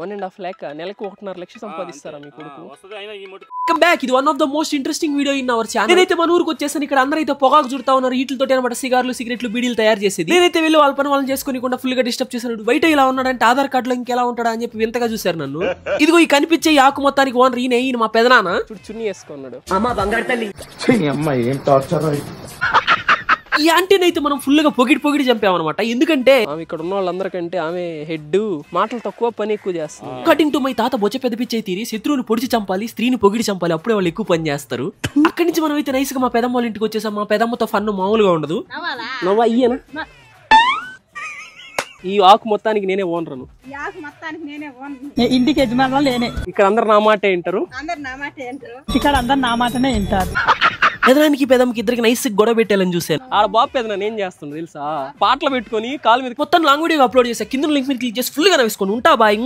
1.5 lakh నెలకు 1.5 లక్ష సంపాదిస్తారా మీ కొడుకు? Come back. ఇది one of the most interesting video in our channel. నేనైతే మన ఊరికి వచ్చేసాను. ఇక్కడ అందరూ అయితే పొగాకు చుడతా ఉన్నారు. వీటితో అనమాట సిగార్లు, సిగరెట్లు, బీడీలు తయారు చేసేది. నేనైతే వెళ్ళి వాళ్ళ పని వాళ్ళని చేసుకుని ఫుల్ గా డిస్టర్బ్ చేశాను. బయట ఇలా ఉన్నాడంటే ఆధార్ కార్డు లో ఇంకెలా ఉంటాడా అని చెప్పి వింతగా చూశారు నన్ను. ఇదిగో ఈ కనిపించే ఆకు మొత్తానికి ఓనర్ ఈయన మా పెదనాన్న. చున్నీ వేసుకున్నాడు. అమ్మా బంగారు తల్లి. ఈ ఆంటీని అయితే మనం ఫుల్ గా పొగిడి చంపామన్నమాట. ఎందుకంటే ఆమె ఇక్కడ ఉన్న వాళ్ళందరికంటే ఆమె హెడ్, మాటలు తక్కువ పని ఎక్కువ చేస్తుంది. అకార్డింగ్ టు మై తాత బొచ్చ పెద్ద పిచ్చే తీరి శత్రువుని పొడిచి చంపాలి, స్త్రీని పొగిడి చంపాలి, అప్పుడే వాళ్ళు ఎక్కువ పని చేస్తారు. అక్కడి నుంచి మనం అయితే నైస్ గా మా పెదమ్మ వాళ్ళ ఇంటికి వచ్చేసాం. మా పెదమ్మతో ఫన్ మామూలుగా ఉండదు. నవ్వా ఇయ్యనా? ఈ ఆకు మొత్తానికి నేనే ఓనరను. ఇంటికి యజమానులు నేనే. ఇక్కడ అందరు నా మాట వింటారు. ఇక్కడ అందరు నా మాటనే వింటారు. పెదనానికి పెదమ్మకి ఇద్దరికి నైస్ గొడవ పెట్టాలని చూసాను. ఆడ బాబు పెదనాన్ని ఏం చేస్తున్నా తెలుసా? పాటలు పెట్టుకొని కాలు మీద మొత్తం లాంగ్ వీడియో అప్లోడ్ చేసా. కింద లింక్ మీద క్లిక్ చేసి ఫుల్ గా నవ్వుకొని ఉంటా బాయ్.